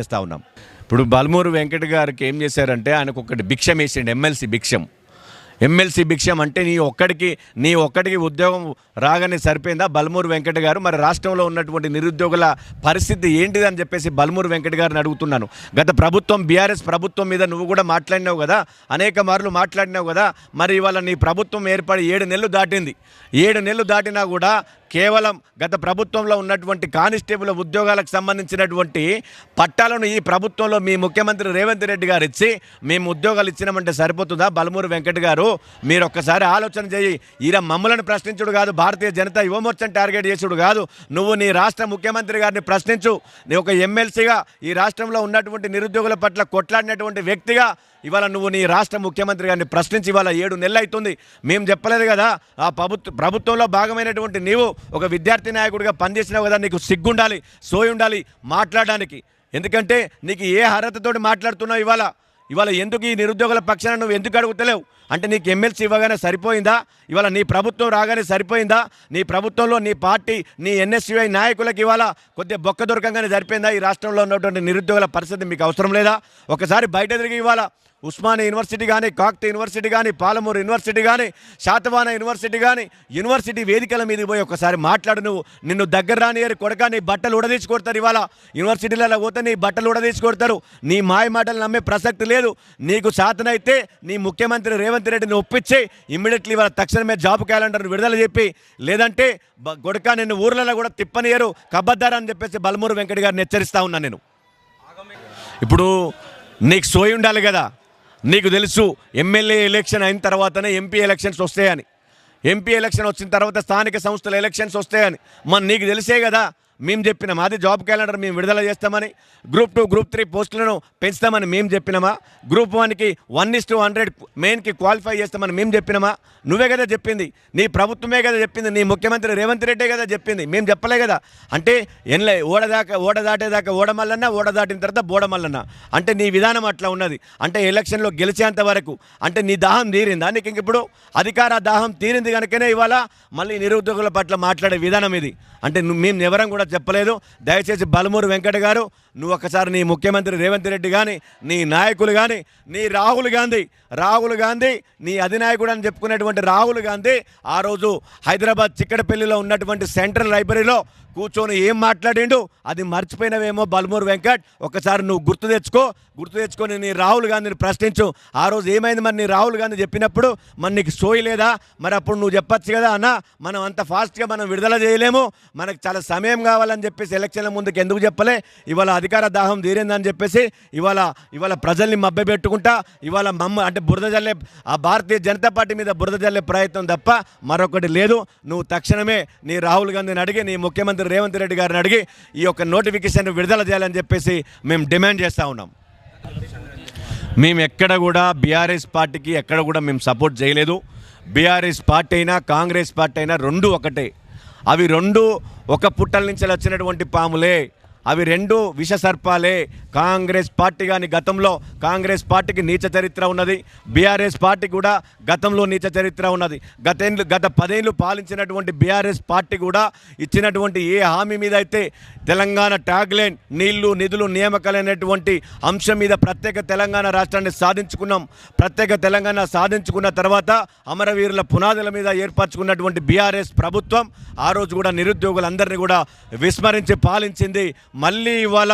చేస్తూ ఉన్నాం. ఇప్పుడు బల్మూరు వెంకట గారికి ఏం చేశారంటే ఆయనకు ఒకటి భిక్షం వేసిండు, ఎమ్మెల్సీ భిక్షం అంటే నీ ఒక్కడికి ఉద్యోగం రాగానే సరిపోయిందా బల్మూరు వెంకట గారు? మరి రాష్ట్రంలో ఉన్నటువంటి నిరుద్యోగుల పరిస్థితి ఏంటిదని చెప్పేసి బల్మూరు వెంకట గారిని అడుగుతున్నాను. గత ప్రభుత్వం బీఆర్ఎస్ ప్రభుత్వం మీద నువ్వు కూడా మాట్లాడినావు కదా, అనేక మార్లు మాట్లాడినావు కదా. మరి ఇవాళ నీ ప్రభుత్వం ఏర్పడి 7 నెలలు దాటింది. 7 నెలలు దాటినా కూడా కేవలం గత ప్రభుత్వంలో ఉన్నటువంటి కానిస్టేబుల్ ఉద్యోగాలకు సంబంధించినటువంటి పట్టాలను ఈ ప్రభుత్వంలో మీ ముఖ్యమంత్రి రేవంత్ రెడ్డి గారు ఇచ్చి మేము ఉద్యోగాలు ఇచ్చినామంటే సరిపోతుందా? బల్మూరు వెంకట గారు మీరు ఒక్కసారి ఆలోచన చేయి. ఈయన మమ్మలను ప్రశ్నించుడు కాదు, భారతీయ జనతా యువమోర్చను టార్గెట్ చేసుడు కాదు. నువ్వు నీ రాష్ట్ర ముఖ్యమంత్రి గారిని ప్రశ్నించు. నీ ఒక ఎమ్మెల్సీగా ఈ రాష్ట్రంలో ఉన్నటువంటి నిరుద్యోగుల పట్ల కొట్లాడినటువంటి వ్యక్తిగా ఇవాళ నువ్వు నీ రాష్ట్ర ముఖ్యమంత్రి గారిని ప్రశ్నించి ఇవాళ 7 నెలలు అవుతుంది. మేము చెప్పలేదు కదా, ఆ ప్రభుత్వంలో భాగమైనటువంటి నీవు ఒక విద్యార్థి నాయకుడిగా పనిచేసినావు కదా, నీకు సిగ్గుండాలి, సోయి ఉండాలి మాట్లాడడానికి. ఎందుకంటే నీకు ఏ అర్హతతోటి మాట్లాడుతున్నావు ఇవాళ ఎందుకు ఈ నిరుద్యోగుల పక్షాన నువ్వు ఎందుకు అడుగుతలేవు? అంటే నీకు ఎమ్మెల్సీ ఇవ్వగానే సరిపోయిందా? ఇవాళ నీ ప్రభుత్వం రాగానే సరిపోయిందా? నీ ప్రభుత్వంలో నీ పార్టీ నీ ఎన్ఎస్యుఐ నాయకులకు ఇవాళ కొద్దిగా బొక్క దొరకంగానే సరిపోయిందా? ఈ రాష్ట్రంలో ఉన్నటువంటి నిరుద్యోగుల పరిస్థితి మీకు అవసరం లేదా? ఒకసారి బయట తిరిగి ఇవాళ ఉస్మానియా యూనివర్సిటీ కానీ, కాకతీయ యూనివర్సిటీ కానీ, పాలమూరు యూనివర్సిటీ కానీ, శాతవాహన యూనివర్సిటీ కానీ, యూనివర్సిటీ వేదికల మీదకి పోయి ఒకసారి మాట్లాడు. నిన్ను దగ్గర రానియరు కొడక, నీ బట్టలు ఉడదీసి కొడతారు. ఇవాళ యూనివర్సిటీలలో పోతే నీ బట్టలు ఉడదీసి కొడతారు. నీ మాయ మాటలు నమ్మే ప్రసక్తి లేదు. నీకు శాతనైతే నీ ముఖ్యమంత్రి రేవంత్ రెడ్డిని ఒప్పించి ఇమ్మీడియట్లీ ఇవాళ తక్షణమే జాబ్ క్యాలెండర్ను విడుదల చెప్పి, లేదంటే కొడక నిన్ను ఊర్లలో కూడా తిప్పనియరు, కబ్బద్దారా అని చెప్పేసి బల్మూరు వెంకట గారిని హెచ్చరిస్తూ ఉన్నాను నేను. ఇప్పుడు నీకు సోయి ఉండాలి కదా, నీకు తెలుసు ఎమ్మెల్యే ఎలక్షన్ అయిన తర్వాతనే ఎంపీ ఎలక్షన్స్ వస్తాయని. ఎంపీ ఎలక్షన్ వచ్చిన తర్వాత స్థానిక సంస్థల ఎలక్షన్స్ వస్తాయని నీకు తెలిసే కదా మేము చెప్పినామా? అది జాబ్ క్యాలెండర్ మేము విడుదల చేస్తామని, గ్రూప్ 2 గ్రూప్ 3 పోస్టులను పెంచుతామని మేము చెప్పినామా? గ్రూప్ 1కి 1:100 మెయిన్కి క్వాలిఫై చేస్తామని మేము చెప్పినామా? నువ్వే కదా చెప్పింది, నీ ప్రభుత్వమే కదా చెప్పింది, నీ ముఖ్యమంత్రి రేవంత్ రెడ్డే కదా చెప్పింది, మేము చెప్పలే కదా. అంటే ఓడ దాటేదాకా ఓడమల్లన్నా, ఓడ దాటిన తర్వాత బోడమల్లన్నా. అంటే నీ విధానం అట్లా ఉన్నది. అంటే ఎలక్షన్లో గెలిచేంత వరకు అంటే నీ దాహం తీరిందా? నీకు ఇంక ఇప్పుడు అధికార దాహం తీరింది కనుకనే ఇవాళ మళ్ళీ నిరుద్యోగుల పట్ల మాట్లాడే విధానం ఇది. అంటే మేము ఎవరం కూడా చెప్పలేదు. దయచేసి బల్మూరు వెంకట గారు నువ్వు ఒకసారి నీ ముఖ్యమంత్రి రేవంత్ రెడ్డి కానీ, నీ నాయకులు కానీ, నీ రాహుల్ గాంధీ నీ అధినాయకుడు అని చెప్పుకునేటువంటి రాహుల్ గాంధీ ఆ రోజు హైదరాబాద్ చిక్కడపల్లిలో ఉన్నటువంటి సెంట్రల్ లైబ్రరీలో కూర్చొని ఏం మాట్లాడిండు అది మర్చిపోయినవేమో బల్మూరు వెంకట్. ఒకసారి నువ్వు గుర్తు తెచ్చుకొని నీ రాహుల్ గాంధీని ప్రశ్నించు. ఆ రోజు ఏమైంది మరి? నీ రాహుల్ గాంధీ చెప్పినప్పుడు మరి నీకు సోయి లేదా? మరి అప్పుడు నువ్వు చెప్పచ్చు కదా, అన్న మనం అంత ఫాస్ట్గా మనం విడుదల చేయలేము, మనకు చాలా సమయం కావాలని చెప్పేసి ఎలక్షన్ల ముందుకు ఎందుకు చెప్పలే? ఇవాళ అధికార దాహం తీరిందని చెప్పేసి ఇవాళ ప్రజల్ని మభ్యపెట్టుకుంటా ఇవాళ అంటే బురద జల్లే ఆ భారతీయ జనతా పార్టీ మీద బురద జల్లే ప్రయత్నం తప్ప మరొకటి లేదు. నువ్వు తక్షణమే నీ రాహుల్ గాంధీని అడిగి, నీ ముఖ్యమంత్రి రేవంత్ రెడ్డి గారిని అడిగి ఈ యొక్క నోటిఫికేషన్ విడుదల చేయాలని చెప్పేసి మేము డిమాండ్ చేస్తూ ఉన్నాం. మేము ఎక్కడ కూడా బీఆర్ఎస్ పార్టీకి ఎక్కడ కూడా మేము సపోర్ట్ చేయలేదు. బీఆర్ఎస్ పార్టీ అయినా కాంగ్రెస్ పార్టీ అయినా రెండు ఒకటే. అవి రెండు ఒక పుట్టల నుంచి వచ్చినటువంటి పాములే, అవి రెండు విష సర్పాలే. కాంగ్రెస్ పార్టీ కానీ గతంలో కాంగ్రెస్ పార్టీకి నీచ చరిత్ర ఉన్నది, బీఆర్ఎస్ పార్టీ కూడా గతంలో నీచ చరిత్ర ఉన్నది. గత 10 ఏళ్ళు పాలించినటువంటి బీఆర్ఎస్ పార్టీ కూడా ఇచ్చినటువంటి ఏ హామీ మీద అయితే తెలంగాణ ట్యాగ్లైన్ నీళ్లు నిధులు నియామకాలు అనేటువంటి అంశం మీద ప్రత్యేక తెలంగాణ రాష్ట్రాన్ని సాధించుకున్నాం. ప్రత్యేక తెలంగాణ సాధించుకున్న తర్వాత అమరవీరుల పునాదుల మీద ఏర్పరచుకున్నటువంటి బీఆర్ఎస్ ప్రభుత్వం ఆ రోజు కూడా నిరుద్యోగులందరినీ కూడా విస్మరించి పాలించింది. మళ్ళీ ఇవాళ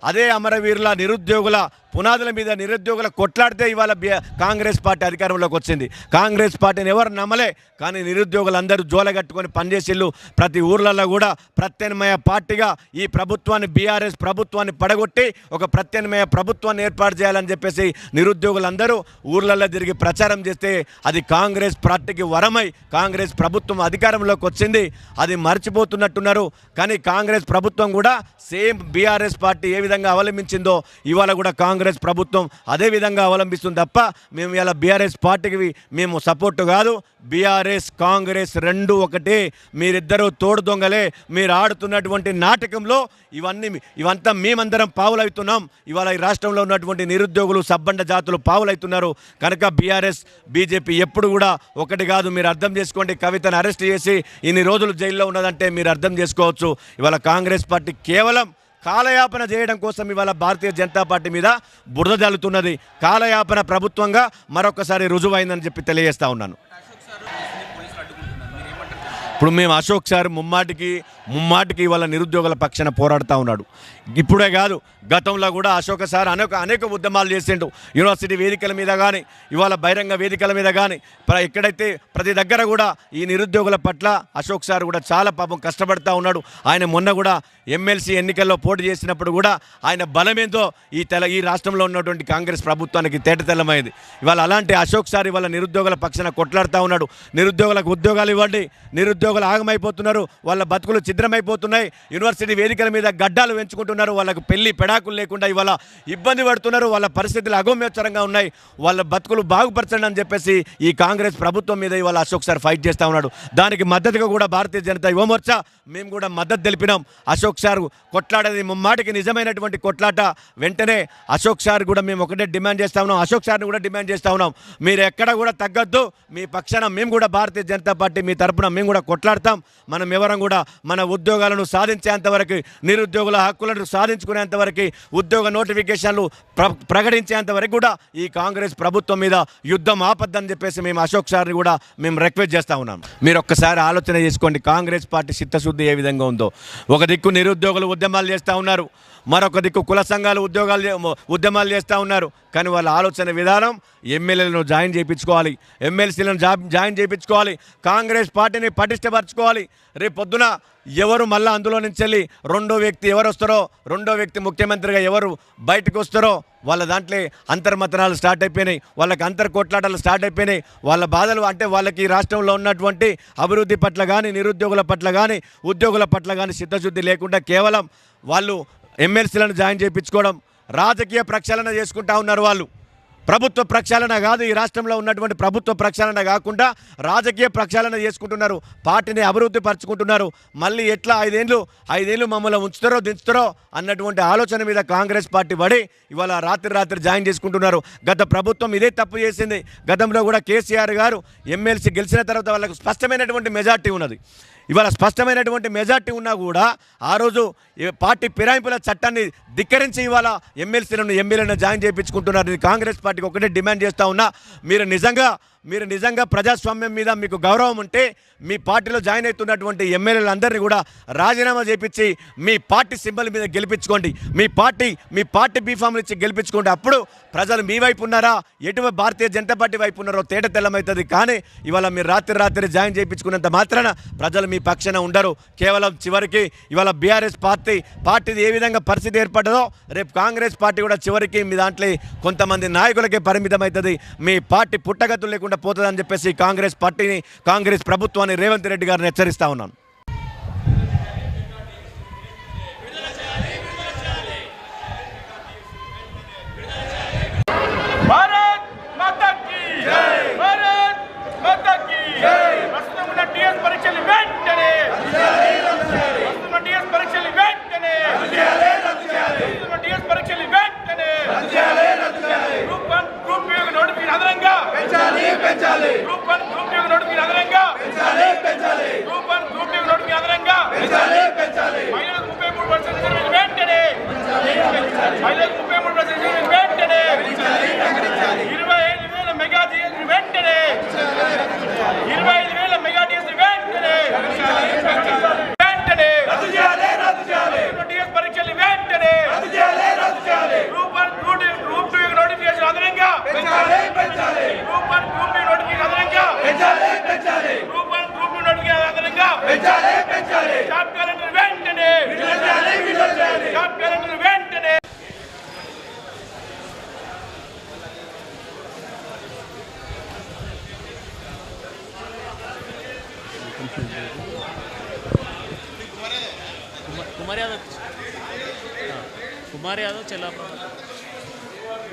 అదే అమరవీరుల నిరుద్యోగుల పునాదుల మీద నిరుద్యోగుల కొట్లాడితే ఇవాళ కాంగ్రెస్ పార్టీ అధికారంలోకి వచ్చింది. కాంగ్రెస్ పార్టీని ఎవరు నమ్మలే, కానీ నిరుద్యోగులందరూ జోలగట్టుకొని పనిచేసిళ్ళు. ప్రతి ఊర్లలో కూడా ప్రత్యామ్నాయ పార్టీగా ఈ ప్రభుత్వాన్ని బీఆర్ఎస్ ప్రభుత్వాన్ని పడగొట్టి ఒక ప్రత్యామ్నాయ ప్రభుత్వాన్ని ఏర్పాటు చేయాలని చెప్పేసి నిరుద్యోగులందరూ ఊర్లలో తిరిగి ప్రచారం చేస్తే అది కాంగ్రెస్ పార్టీకి వరమై కాంగ్రెస్ ప్రభుత్వం అధికారంలోకి వచ్చింది. అది మర్చిపోతున్నట్టున్నారు. కానీ కాంగ్రెస్ ప్రభుత్వం కూడా సేమ్ బీఆర్ఎస్ పార్టీ ఏ విధంగా అవలంబించిందో ఇవాళ కూడా కాంగ్రెస్ ప్రభుత్వం అదే విధంగా అవలంబిస్తుంది తప్ప మేము ఇలా బీఆర్ఎస్ పార్టీకి మేము సపోర్టు కాదు. బీఆర్ఎస్ కాంగ్రెస్ రెండు ఒకటే. మీరిద్దరూ తోడు దొంగలే. మీరు ఆడుతున్నటువంటి నాటకంలో ఇవంతా మేమందరం పావులవుతున్నాం. ఇవాళ ఈ రాష్ట్రంలో ఉన్నటువంటి నిరుద్యోగులు సబ్బండ జాతులు పావులవుతున్నారు. కనుక బీఆర్ఎస్ బీజేపీ ఎప్పుడు కూడా ఒకటి కాదు. మీరు అర్థం చేసుకోండి. కవితను అరెస్ట్ చేసి ఇన్ని రోజులు జైల్లో ఉన్నదంటే మీరు అర్థం చేసుకోవచ్చు. ఇవాళ కాంగ్రెస్ పార్టీ కేవలం కాలయాపన చేయడం కోసం ఇవాళ భారతీయ జనతా పార్టీ మీద బురద జల్లుతున్నది. కాలయాపన ప్రభుత్వంగా మరొకసారి రుజువైందని చెప్పి తెలియజేస్తా ఉన్నాను. ఇప్పుడు మేము అశోక్ సార్ ముమ్మాటికి ఇవాళ నిరుద్యోగుల పక్షాన పోరాడుతూ ఉన్నాడు. ఇప్పుడే కాదు, గతంలో కూడా అశోక్ సార్ అనేక ఉద్యమాలు చేసిండు. యూనివర్సిటీ వేదికల మీద కానీ, ఇవాళ బహిరంగ వేదికల మీద కానీ, ఎక్కడైతే ప్రతి దగ్గర కూడా ఈ నిరుద్యోగుల పట్ల అశోక్ సార్ కూడా చాలా పాపం కష్టపడుతూ ఉన్నాడు. ఆయన మొన్న కూడా ఎమ్మెల్సీ ఎన్నికల్లో పోటీ చేసినప్పుడు కూడా ఆయన బలమేంతో ఈ రాష్ట్రంలో ఉన్నటువంటి కాంగ్రెస్ ప్రభుత్వానికి తేటతెల్లమైంది. ఇవాళ అలాంటి అశోక్ సార్ ఇవాళ నిరుద్యోగుల పక్షాన కొట్లాడుతూ ఉన్నాడు. నిరుద్యోగులకు ఉద్యోగాలు ఇవ్వండి, నిరుద్యోగులు ఆగమైపోతున్నారు, వాళ్ళ బతుకులు ఛిద్రమైపోతున్నాయి, యూనివర్సిటీ వేదికల మీద గడ్డాలు పెంచుకుంటున్నారు, వాళ్ళకు పెళ్లి పెడాకులు లేకుండా ఇవాళ ఇబ్బంది పడుతున్నారు, వాళ్ళ పరిస్థితులు అగమ్యచరంగా ఉన్నాయి, వాళ్ళ బతుకులు బాగుపరచండి అని చెప్పేసి ఈ కాంగ్రెస్ ప్రభుత్వం మీద ఇవాళ అశోక్ సార్ ఫైట్ చేస్తూ ఉన్నాడు. దానికి మద్దతుగా కూడా భారతీయ జనతా యువమోర్చా మేము కూడా మద్దతు తెలిపినాం. అశోక్ సార్ కొట్లాడేది ముమ్మాటికి నిజమైనటువంటి కొట్లాట. వెంటనే అశోక్ సార్ కూడా మేము ఒకటే డిమాండ్ చేస్తా ఉన్నాం, అశోక్ సార్ని కూడా డిమాండ్ చేస్తా ఉన్నాం, మీరు ఎక్కడ కూడా తగ్గద్దు, మీ పక్షాన మేము కూడా భారతీయ జనతా పార్టీ మీ తరపున మేము కూడా కొట్లాడతాం. మనం ఎవరం కూడా మన ఉద్యోగాలను సాధించేంతవరకు, నిరుద్యోగుల హక్కులను సాధించుకునేంతవరకు, ఉద్యోగ నోటిఫికేషన్లు ప్రకటించేంతవరకు కూడా ఈ కాంగ్రెస్ ప్రభుత్వం మీద యుద్ధం ఆపద్దని చెప్పేసి మేము అశోక్ సార్ని కూడా మేము రిక్వెస్ట్ చేస్తూ ఉన్నాం. మీరు ఒక్కసారి ఆలోచన చేసుకోండి, కాంగ్రెస్ పార్టీ చిత్తశుద్ధి ఏ విధంగా ఉందో. ఒక దిక్కు నిరుద్యోగులు ఉద్యమాలు చేస్తూ ఉన్నారు, మరొక దిక్కు కుల సంఘాలు ఉద్యమాలు చేస్తూ ఉన్నారు. కానీ వాళ్ళ ఆలోచన విధానం ఎమ్మెల్యేలను జాయిన్ చేయించుకోవాలి, ఎమ్మెల్సీలను జాయిన్ చేయించుకోవాలి, కాంగ్రెస్ పార్టీని పటిష్టపరచుకోవాలి. రేపు పొద్దున ఎవరు మళ్ళీ అందులో నుంచి వెళ్ళి రెండో వ్యక్తి ఎవరు వస్తారో, రెండో వ్యక్తి ముఖ్యమంత్రిగా ఎవరు బయటకు వస్తారో వాళ్ళ దాంట్లో అంతర్మతనాలు స్టార్ట్ అయిపోయినాయి, వాళ్ళకి అంతర్కోట్లాటలు స్టార్ట్ అయిపోయినాయి. వాళ్ళ బాధలు అంటే వాళ్ళకి రాష్ట్రంలో ఉన్నటువంటి అభివృద్ధి పట్ల కానీ, నిరుద్యోగుల పట్ల కానీ, ఉద్యోగుల పట్ల కానీ చిత్తశుద్ధి లేకుండా కేవలం వాళ్ళు ఎమ్మెల్సీలను జాయిన్ చేయించుకోవడం, రాజకీయ ప్రక్షాళన చేసుకుంటా ఉన్నారు. వాళ్ళు ప్రభుత్వ ప్రక్షాళన కాదు, ఈ రాష్ట్రంలో ఉన్నటువంటి ప్రభుత్వ ప్రక్షాళన కాకుండా రాజకీయ ప్రక్షాళన చేసుకుంటున్నారు, పార్టీని అభివృద్ధి పరుచుకుంటున్నారు. మళ్ళీ ఎట్లా ఐదేళ్ళు మమ్మల్ని ఉంచుతారో దించుతారో అన్నటువంటి ఆలోచన మీద కాంగ్రెస్ పార్టీ పడి ఇవాళ రాత్రి జాయిన్ చేసుకుంటున్నారు. గత ప్రభుత్వం ఇదే తప్పు చేసింది. గతంలో కూడా కేసీఆర్ గారు ఎమ్మెల్సీ గెలిచిన తర్వాత వాళ్ళకు స్పష్టమైనటువంటి మెజార్టీ ఉన్నది. ఇవాళ స్పష్టమైనటువంటి మెజార్టీ ఉన్నా కూడా ఆ రోజు పార్టీ ఫిరాయింపుల చట్టాన్ని ధిక్కరించి ఇవాళ ఎమ్మెల్యేలను జాయిన్ చేయించుకుంటున్నారు. కాంగ్రెస్ పార్టీకి ఒకటే డిమాండ్ చేస్తూ ఉన్నా, మీరు నిజంగా ప్రజాస్వామ్యం మీద మీకు గౌరవం ఉంటే మీ పార్టీలో జాయిన్ అవుతున్నటువంటి ఎమ్మెల్యేలందరినీ కూడా రాజీనామా చేయించి మీ పార్టీ సింబల్ మీద గెలిపించుకోండి, మీ పార్టీ బీఫామ్లు ఇచ్చి గెలిపించుకోండి. అప్పుడు ప్రజలు మీ వైపు ఉన్నారా, ఎటువంటి భారతీయ జనతా పార్టీ వైపు ఉన్నారో తేట తెల్లమవుతుంది. కానీ ఇవాళ మీరు రాత్రి జాయిన్ చేయించుకున్నంత మాత్రాన ప్రజలు మీ పక్షాన ఉండరు. కేవలం చివరికి ఇవాళ బీఆర్ఎస్ పార్టీది ఏ విధంగా పరిస్థితి ఏర్పడ్డదో రేపు కాంగ్రెస్ పార్టీ కూడా చివరికి మీ దాంట్లో కొంతమంది నాయకులకే పరిమితం అవుతుంది, మీ పార్టీ పుట్టగతులు లేకుండా పోతుందని చెప్పేసి కాంగ్రెస్ ప్రభుత్వాన్ని రేవంత్ రెడ్డి గారిని హెచ్చరిస్తా ఉన్నాను. कुमार यादव चला